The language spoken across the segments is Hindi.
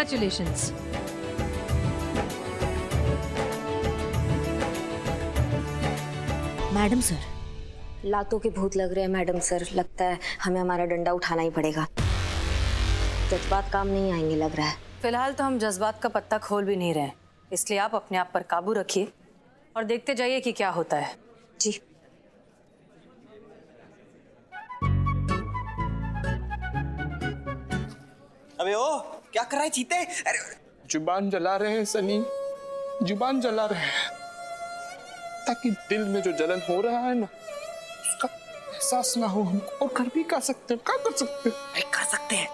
Congratulations. मैडम सर, लातों के भूत लग रहे हैं मैडम सर। लगता है हमें हमारा डंडा उठाना ही पड़ेगा। जज्बात काम नहीं आएंगे लग रहा है। फिलहाल तो हम जज्बात का पत्ता खोल भी नहीं रहे, इसलिए आप अपने आप पर काबू रखिए और देखते जाइए कि क्या होता है। जी। अबे ओ, क्या कर रहा है चीते? अरे जुबान जला रहे हैं सनी, जुबान जला रहे हैं ताकि दिल में जो जलन हो रहा है ना उसका एहसास ना हो हमको। और कर भी क्या सकते हैं, क्या कर सकते हैं? अरे कर सकते हैं।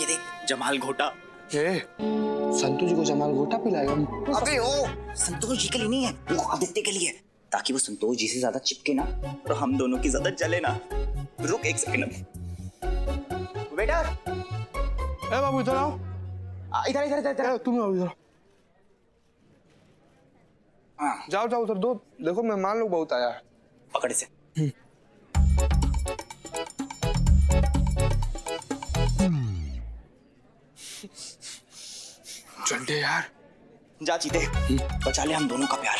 ये देख जमाल घोटा। संतू जी को जमाल घोटा पिलाएगा। अबे ओ, संतोष जी के लिए नहीं है, वो आदित्य के लिए, ताकि वो संतोष जी से ज्यादा चिपके ना और हम दोनों की ज्यादा जले ना। रुक एक सेकंड। बेटा, ए बाबू इधर आओ। इधर इधर इधर इधर। तुम आओ इधर। हाँ, जाओ जाओ उधर दो। देखो मेहमान लोग बहुत आया है। पकड़ से। चंडे यार, जा चीते, बचा ले हम दोनों का प्यार।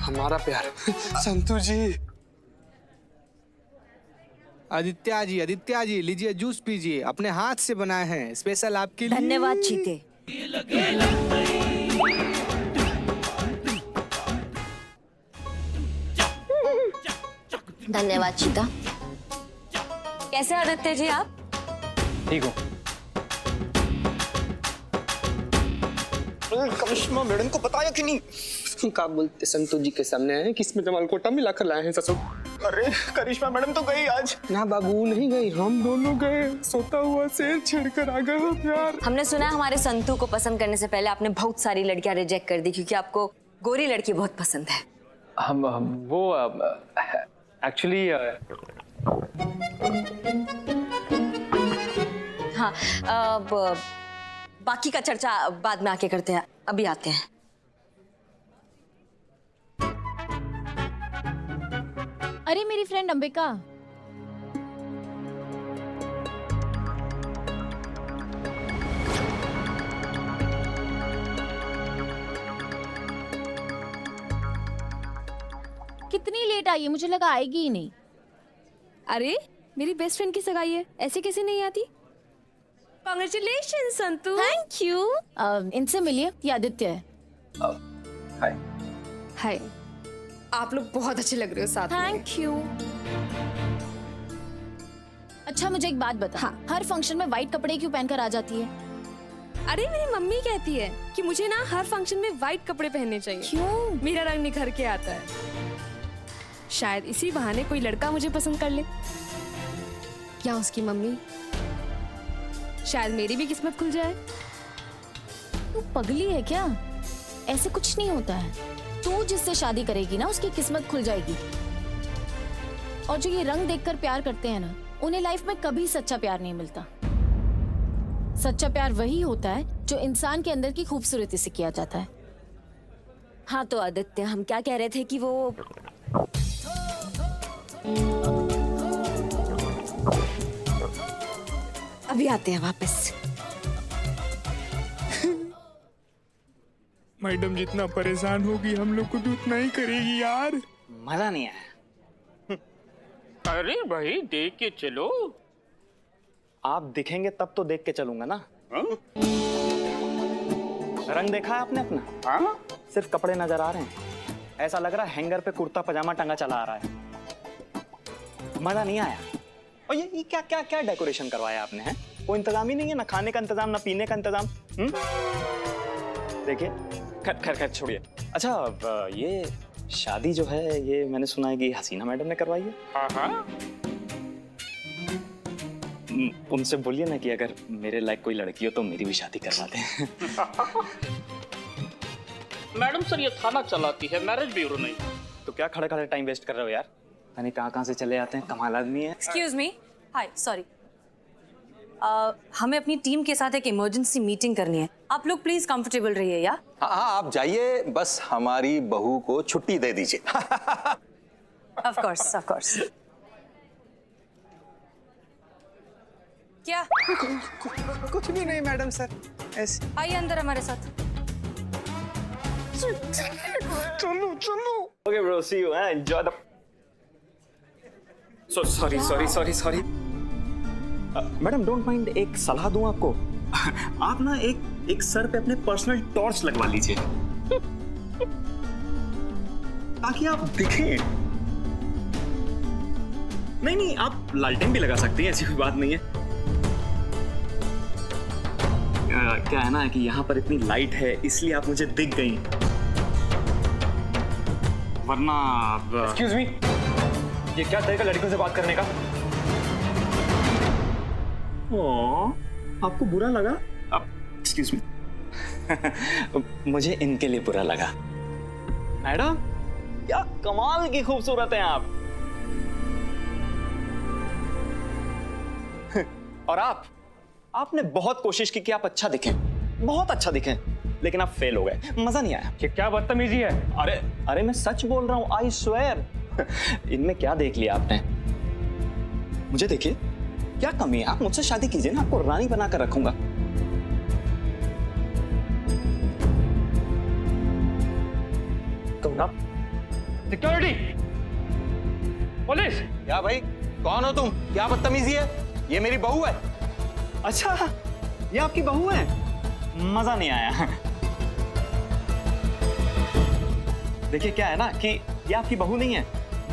हमारा प्यार। संतू जी। आदित्य जी लीजिए जूस पीजिए, अपने हाथ से बनाए हैं स्पेशल आपके लिए। धन्यवाद चीते। धन्यवाद चीता। कैसे आदित्य जी आप? ठीक हो? करिश्मा मैडम को बताया कि नहीं? क्या बोलते संतू जी के सामने आए किसमें जमाल घोटा मिलाकर लाए हैं ससुर। अरे करिश्मा मैडम तो गई आज। ना बाबू नहीं गई, हम दोनों गए। सोता हुआ शेर छेड़कर आ गए प्यार। हमने सुना हमारे संतू को पसंद करने से पहले आपने बहुत सारी लड़कियां रिजेक्ट कर दी क्योंकि आपको गोरी लड़की बहुत पसंद है। हम वो एक्चुअली हाँ, अब बाकी का चर्चा बाद में आके करते हैं, अभी आते हैं। अरे मेरी फ्रेंड अंबिका, कितनी लेट आई है, मुझे लगा आएगी ही नहीं। अरे मेरी बेस्ट फ्रेंड की सगाई है, ऐसे कैसे नहीं आती? कांग्रेचुलेशन संतू। Thank you. इनसे मिलिए, ये आदित्य है। हाय। हाय, आप लोग बहुत अच्छे लग रहे हो साथ में। Thank you. अच्छा मुझे एक बात बता, हाँ। हर फंक्शन में व्हाइट कपड़े क्यों पहनकर आ जाती है? अरे मेरी मम्मी कहती है कि मुझे ना हर फंक्शन में व्हाइट कपड़े पहनने चाहिए। क्यों? मेरा रंग निखर के आता है। शायद इसी बहाने कोई लड़का मुझे पसंद कर ले, या उसकी मम्मी। शायद मेरी भी किस्मत खुल जाए। तू पगली है क्या? ऐसे कुछ नहीं होता है। तू जिससे शादी करेगी ना उसकी किस्मत खुल जाएगी। और जो ये रंग देखकर प्यार करते हैं ना, उन्हें लाइफ में कभी सच्चा प्यार नहीं मिलता। सच्चा प्यार वही होता है जो इंसान के अंदर की खूबसूरती से किया जाता है। हाँ तो आदित्य, हम क्या कह रहे थे कि वो अभी आते हैं वापस। मैडम जितना परेशान होगी हम लोग को भी उतना ही करेगी यार। मजा नहीं आया। अरे भाई देख के चलो। आप दिखेंगे तब तो देख के चलूंगा ना। रंग देखा है आपने अपना? हाँ? सिर्फ कपड़े नजर आ रहे हैं। ऐसा लग रहा है हैंगर पे कुर्ता पजामा टंगा चला आ रहा है। मजा नहीं आया। और ये क्या क्या क्या डेकोरेशन करवाया आपने? हैं कोई इंतजाम ही नहीं है, ना खाने का इंतजाम ना पीने का इंतजाम। देखिए खैर खैर छोड़िए। अच्छा ये शादी जो है ये मैंने सुना है कि हसीना मैडम ने करवाई है। हाँ हाँ। उनसे बोलिए ना कि अगर मेरे लायक कोई लड़की हो तो मेरी भी शादी करवा दें। मैडम सर ये थाना चलाती है, मैरिज ब्यूरो नहीं। तो क्या खड़े खड़े टाइम वेस्ट कर रहे हो यार? यानी कहाँ से चले आते हैं, कमाल आदमी है। एक्सक्यूज मी, हाय, सॉरी। हमें अपनी टीम के साथ एक इमरजेंसी मीटिंग करनी है। आप लोग प्लीज कंफर्टेबल रहिए या? हाँ आप जाइए, बस हमारी बहू को छुट्टी दे दीजिए। Of course of course. क्या? कुछ भी नहीं मैडम सर, ऐसे। आइए अंदर हमारे साथ। चलो चलो। Okay bro, see you, enjoy the sorry madam, don't mind, एक सलाह दूं आपको? आप ना एक सर पे अपने पर्सनल टॉर्च लगवा लीजिए ताकि आप दिखें। नहीं, आप लालटेन भी लगा सकती हैं, ऐसी कोई बात नहीं है। क्या है ना कि यहाँ पर इतनी लाइट है इसलिए आप मुझे दिख गई, वरना एक्सक्यूज मी, ये क्या तरीका लड़कियों से बात करने का? आपको बुरा लगा? एक्सक्यूज मी मुझे इनके लिए बुरा लगा। मैडम, क्या कमाल की खूबसूरत हैं आप। और आपने बहुत कोशिश की कि आप अच्छा दिखें, बहुत अच्छा दिखें, लेकिन आप फेल हो गए, मजा नहीं आया। ये क्या बदतमीजी है? अरे मैं सच बोल रहा हूं, आई स्वेयर। इनमें क्या देख लिया आपने? मुझे देखिए, क्या कमी है? आप मुझसे शादी कीजिए ना, आपको रानी बनाकर रखूंगा। Security, police. क्या भाई, कौन हो तुम? क्या बदतमीजी है? ये मेरी बहू है। अच्छा, ये आपकी बहू है? मजा नहीं आया। देखिए क्या है ना कि ये आपकी बहू नहीं है,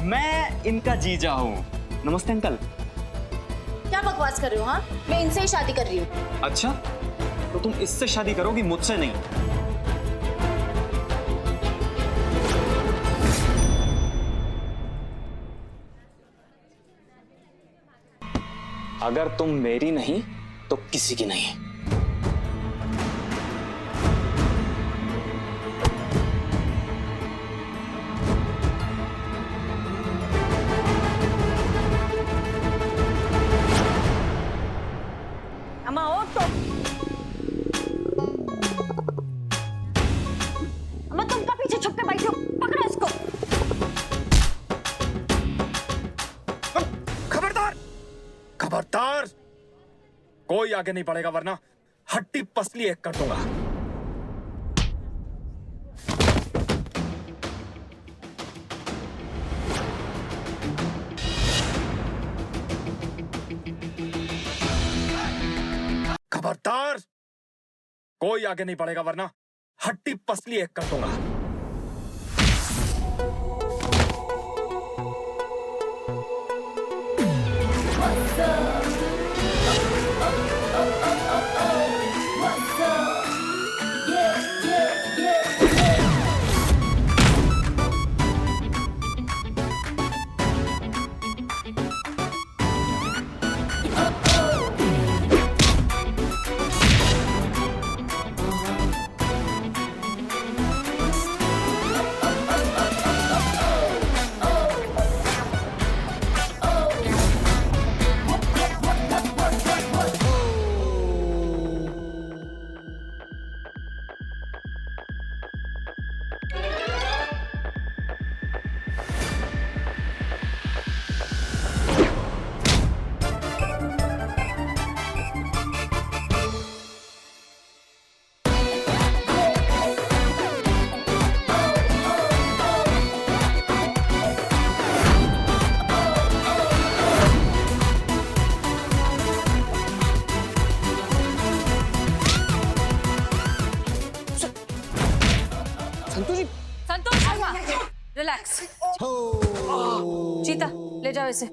मैं इनका जीजा हूँ। नमस्ते अंकल। क्या बकवास कर रहे हो? हाँ, मैं इनसे ही शादी कर रही हूँ। अच्छा, तो तुम इससे शादी करोगी, मुझसे नहीं? अगर तुम मेरी नहीं तो किसी की नहीं। अम्मा और तो अम्मा, तुम का पीछे छुप के बैठे हो? पकड़ो इसको। खबरदार, कोई आगे नहीं बढ़ेगा वरना हड्डी पसली एक कर दूंगा। खबरदार, कोई आगे नहीं बढ़ेगा वरना हड्डी पसली एक कर दूंगा। संतोष, रिलैक्स। चीता, ले जाओ इसे।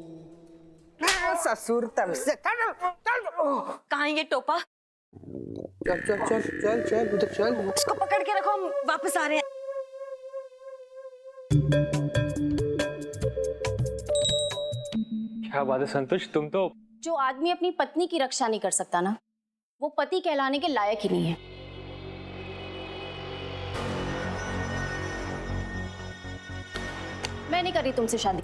ससुर तब से कहाँ है ये टोपा? चल चल चल चल चल उधर चल। इसको पकड़ के रखो, हम वापस आ रहे हैं। क्या बात है संतोष, तुम तो। जो आदमी अपनी पत्नी की रक्षा नहीं कर सकता ना, वो पति कहलाने के लायक ही नहीं है। मैं नहीं कर रही तुमसे शादी।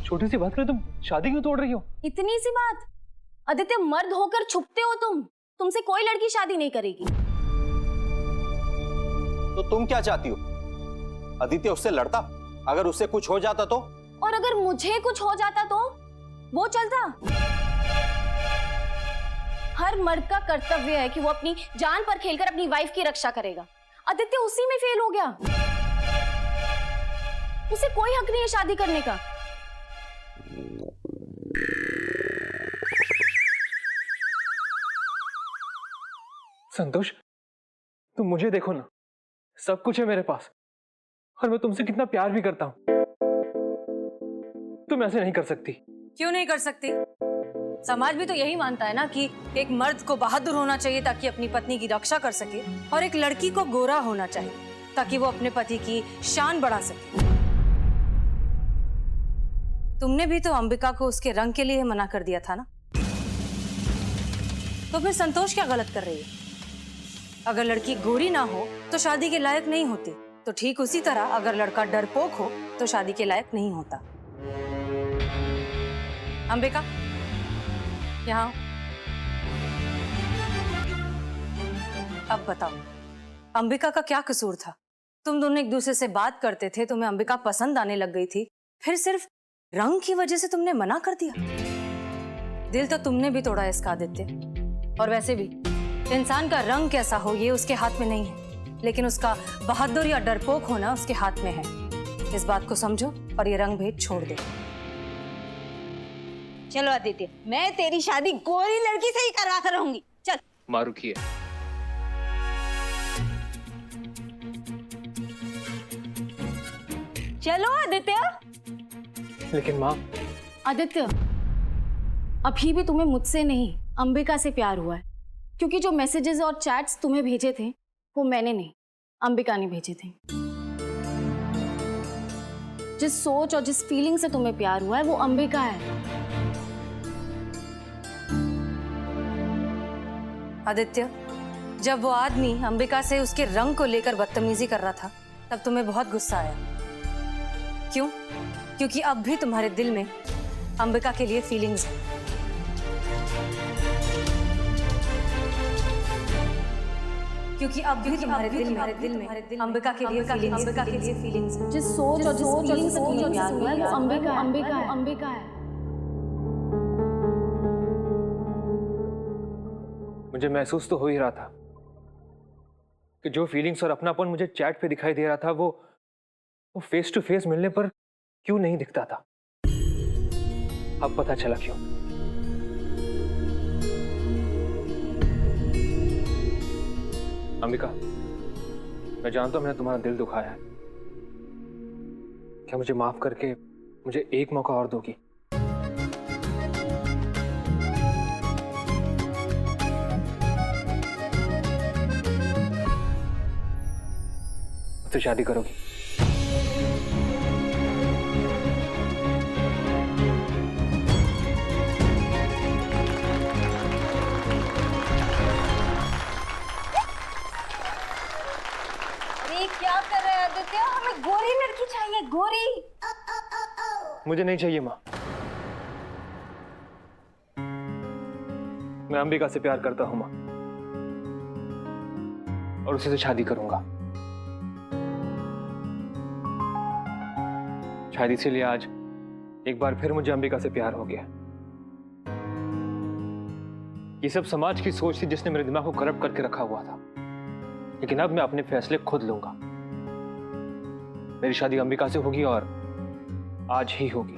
छोटी सी बात करें, तुम शादी क्यों तोड़ रही हो? इतनी सी बात? आदित्य, मर्द होकर छुपते हो तुम। तुमसे कोई लड़की शादी नहीं करेगी। तो तुम क्या चाहती हो? आदित्य उससे लड़ता, अगर उससे कुछ हो जाता तो? और अगर मुझे कुछ हो जाता तो वो चलता? हर मर्द का कर्तव्य है कि वो अपनी जान पर खेलकर अपनी वाइफ की रक्षा करेगा। आदित्य उसी में फेल हो गया। उसे कोई हक नहीं है शादी करने का। संतोष, तुम मुझे देखो ना, सब कुछ है मेरे पास और मैं तुमसे कितना प्यार भी करता हूं। तुम ऐसे नहीं कर सकती। क्यों नहीं कर सकती? समाज भी तो यही मानता है ना कि एक मर्द को बहादुर होना चाहिए ताकि अपनी पत्नी की रक्षा कर सके, और एक लड़की को गोरा होना चाहिए ताकि वो अपने पति की शान बढ़ा सके। तुमने भी तो अंबिका को उसके रंग के लिए मना कर दिया था ना, तो फिर संतोष क्या गलत कर रही है? अगर लड़की गोरी ना हो तो शादी के लायक नहीं होती, तो ठीक उसी तरह अगर लड़का डरपोक हो तो शादी के लायक नहीं होता। अंबिका, यहाँ अब बताओ, अंबिका का क्या कसूर था? तुम दोनों एक दूसरे से बात करते थे, तुम्हें अंबिका पसंद आने लग गई थी, फिर सिर्फ रंग की वजह से तुमने मना कर दिया। दिल तो तुमने भी तोड़ा इसका आदित्य। और वैसे भी इंसान का रंग कैसा हो ये उसके हाथ में नहीं है, लेकिन उसका बहादुर या डरपोक होना उसके हाथ में है। इस बात को समझो और ये रंग भेद छोड़ दो। चलो आदित्य, मैं तेरी शादी गोरी लड़की से ही करवा कर रहूंगी। चल। माँ रुकिए। चलो आदित्य। लेकिन माँ। आदित्य, अभी भी तुम्हें मुझसे नहीं अंबिका से प्यार हुआ है, क्योंकि जो मैसेजेस और चैट्स तुम्हें भेजे थे वो मैंने नहीं, अंबिका ने भेजे थे। जिस सोच और जिस फीलिंग से तुम्हें प्यार हुआ है वो अंबिका है। आदित्य, जब वो आदमी अंबिका से उसके रंग को लेकर बदतमीजी कर रहा था तब तुम्हें बहुत गुस्सा आया। क्यों? क्योंकि अब भी तुम्हारे दिल में अंबिका के लिए फीलिंग्स हैं। क्योंकि अब भी तुम्हारे दिल में अंबिका के लिए फीलिंग्स हैं। जिस सोच और जिस फीलिंग से तुम्हें प्यार हुआ है वो अंबिका है। मुझे महसूस तो हो ही रहा था कि जो फीलिंग्स और अपनापन मुझे चैट पे दिखाई दे रहा था वो फेस टू फेस मिलने पर क्यों नहीं दिखता था। अब पता चला क्यों। अंबिका, मैं जानता हूं मैंने तुम्हारा दिल दुखाया है। क्या मुझे माफ करके मुझे एक मौका और दोगी? मुझसे शादी करोगी? क्या कर रहे हैं आदित्य? हमें गोरी लड़की चाहिए, गोरी। मुझे नहीं चाहिए माँ। मैं अंबिका से प्यार करता हूं माँ, और उसी से शादी करूंगा। शायद इसीलिए आज एक बार फिर मुझे अंबिका से प्यार हो गया। ये सब समाज की सोच थी जिसने मेरे दिमाग को करप्ट करके रखा हुआ था, लेकिन अब मैं अपने फैसले खुद लूंगा। मेरी शादी अंबिका से होगी और आज ही होगी।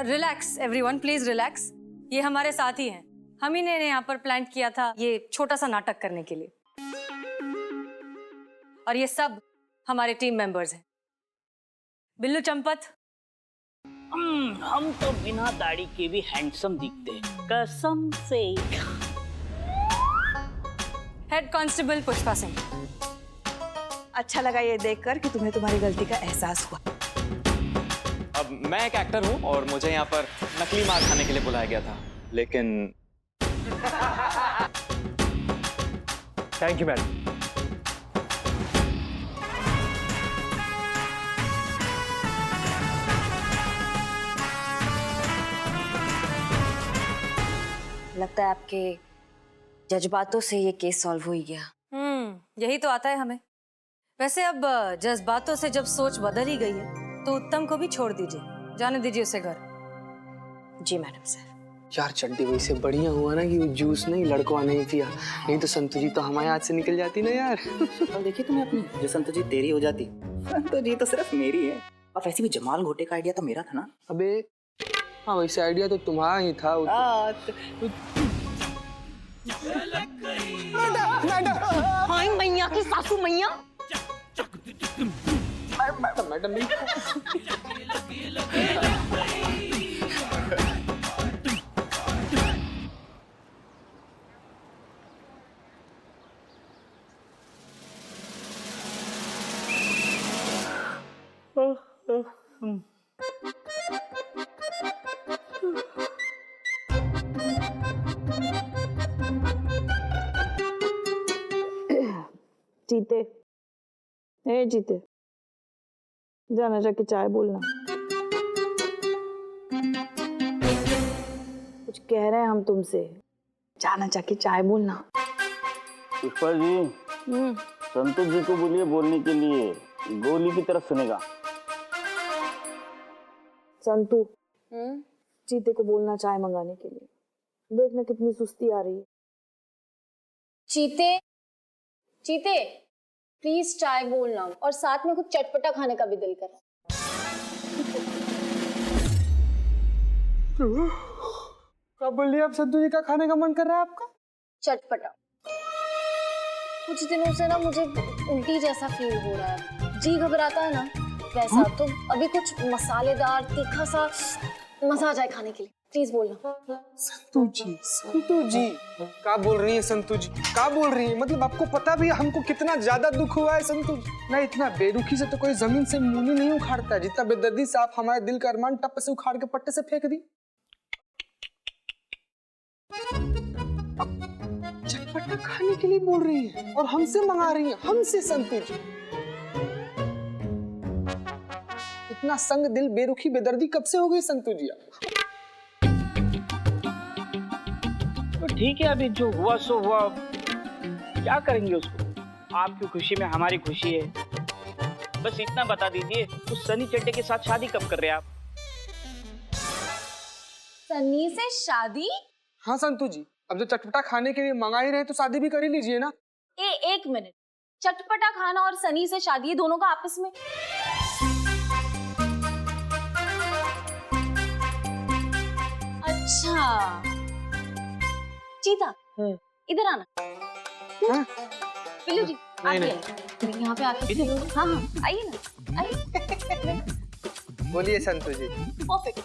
Relax everyone, please relax. ये हमारे साथी हैं, हम ही ने यहाँ पर प्लान किया था ये छोटा सा नाटक करने के लिए, और ये सब हमारे टीम मेंबर्स हैं। बिल्लू चंपत, हम तो बिना दाढ़ी के भी हैंडसम दिखते हैं, कसम से। Head constable Pushpa Singh. अच्छा लगा ये देखकर कि तुम्हें तुम्हारी गलती का एहसास हुआ। अब मैं एक एक्टर हूँ और मुझे यहाँ पर नकली मार खाने के लिए बुलाया गया था, लेकिन थैंक यू मैडम। लगता है आपके जज्बातों से ये केस सॉल्व हो ही गया। यही तो आता है हमें। वैसे अब जज्बातों से जब सोच बदल ही गई है तो उत्तम को भी छोड़ दीजिए, जाने दीजिए उसे घर। जी मैडम सर। यार चड्डी वैसे बढ़िया हुआ ना कि वो जूस नहीं लड़कों नहीं पिया, नहीं तो संतु जी तो हमारे हाथ से निकल जाती ना यार। अब देखिए तुम्हें अपनी, जो संतु जी तेरी हो जाती, संतु जी तो सिर्फ मेरी है। और वैसे भी जमाल घोटे का आइडिया तो मेरा था ना। अबे हाँ वैसे आइडिया तो तुम्हारा ही था। हाय मैया की सासू मैया। मैडम जीते, ए जीते, जाना जाके चाय बोलना। कुछ कह रहे हैं हम तुमसे, जाना जाके चाय बोलना। पुष्पा जी, संतोष जी को बोलिए बोलने के लिए, गोली की तरफ सुनेगा। संतू, चीते को बोलना चाय मंगाने के लिए। देखना कितनी सुस्ती आ रही है। चीते, चीते, प्लीज चाय बोलना और साथ में कुछ चटपटा खाने का भी दिल कर। क्या बोल रही है आप? संतु जी का खाने का मन कर रहा है आपका? चटपटा। कुछ दिनों से ना मुझे उल्टी जैसा फील हो रहा है, जी घबराता है ना वैसा। तो अभी कुछ मसालेदार तीखा सा मजा आ जाए खाने के लिए, प्लीज बोलना। संतु जी क्या बोल रही है? संतु जी क्या बोल रही है? मतलब आपको पता भी है हमको कितना ज्यादा दुख हुआ है संतु जी। ना इतना बेरुखी से तो कोई जमीन से मूली नहीं उखाड़ता है, जितना बेदर्दी से आप हमारे दिल का अरमान टप से उखाड़ के पट्टे से फेंक दी। चटपटा खाने के लिए बोल रही है और हमसे मंगा रही है, हमसे। संतु जी इतना संग दिल बेरुखी बेदर्दी कब से हो गई संतु जी? तो ठीक है, अभी जो हुआ सो हुआ, क्या करेंगे उसको। आपकी खुशी में हमारी खुशी है। बस इतना बता दीजिए, उस सनी चड्डे के साथ शादी कब कर रहे हैं आप? सनी से शादी? हाँ संतु जी, अब जो चटपटा खाने के लिए मंगा ही रहे तो शादी भी कर ही लीजिए ना। एक मिनट, चटपटा खाना और सनी से शादी दोनों का आपस में? अच्छा चीता, इधर आना। पिल्लू जी आइए, यहाँ पे आके। हाँ हाँ आइए ना, आइए। बोलिए संतु जी। परफेक्ट।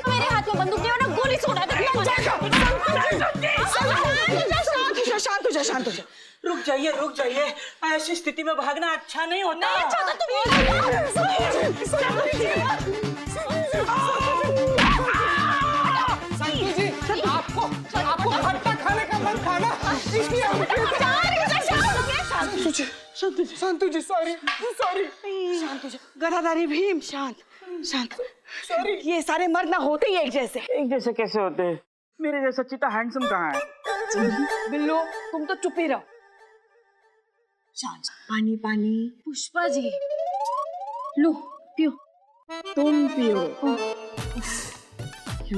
मेरे हाथ में बंदूक नहीं हो ना, गोली छोड़ा दे। शांत हो जा। रुक जाइए, ऐसी स्थिति में भागना अच्छा नहीं होता। संतु जी, आपको खट्टा खाने का मन था ना, इसलिए संतु जी सॉरी। शांत हो जा। गदाधारी भीम, शांत। सॉरी। ये सारे मर्द ना होते ही एक जैसे। एक जैसे कैसे होते हैं? मेरे जैसा चीता हैंडसम कहाँ है? बिल्लो तुम तो चुप ही रहो। शांत। पानी। पुष्पा जी लो पियो। तुम पियो।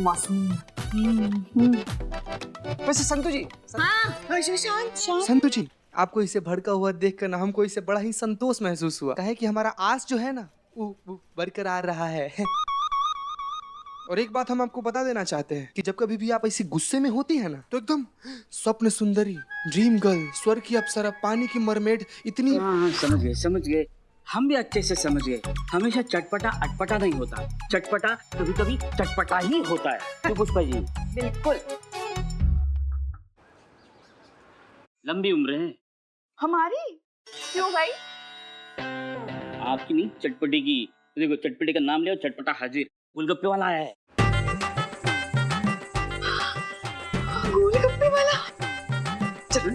मासूम। वैसे संतु जी, शांत। संतु जी आपको इसे भड़का हुआ देखकर ना हमको इसे बड़ा ही संतोष महसूस हुआ। कहे कि हमारा आस जो है ना वो बरकरार रहा है। और एक बात हम आपको बता देना चाहते हैं कि जब कभी भी आप ऐसी गुस्से में होती है ना तो एकदम स्वप्न सुंदरी, ड्रीम गर्ल, स्वर्ग की अप्सरा, पानी की मरमेड, इतनी। हाँ समझ गए। हम भी अच्छे से समझ गए। हमेशा चटपटा अटपटा नहीं होता, चटपटा कभी चटपटा ही होता है। तो पुष्पा जी बिल्कुल। लंबी उम्र है हमारी। क्यों भाई? आपकी नहीं, चटपटी की। देखो चटपटी का नाम ले, चटपटा हाजिर। गोलगप्पे वाला आया है। गोलगप्पे वाला? चलो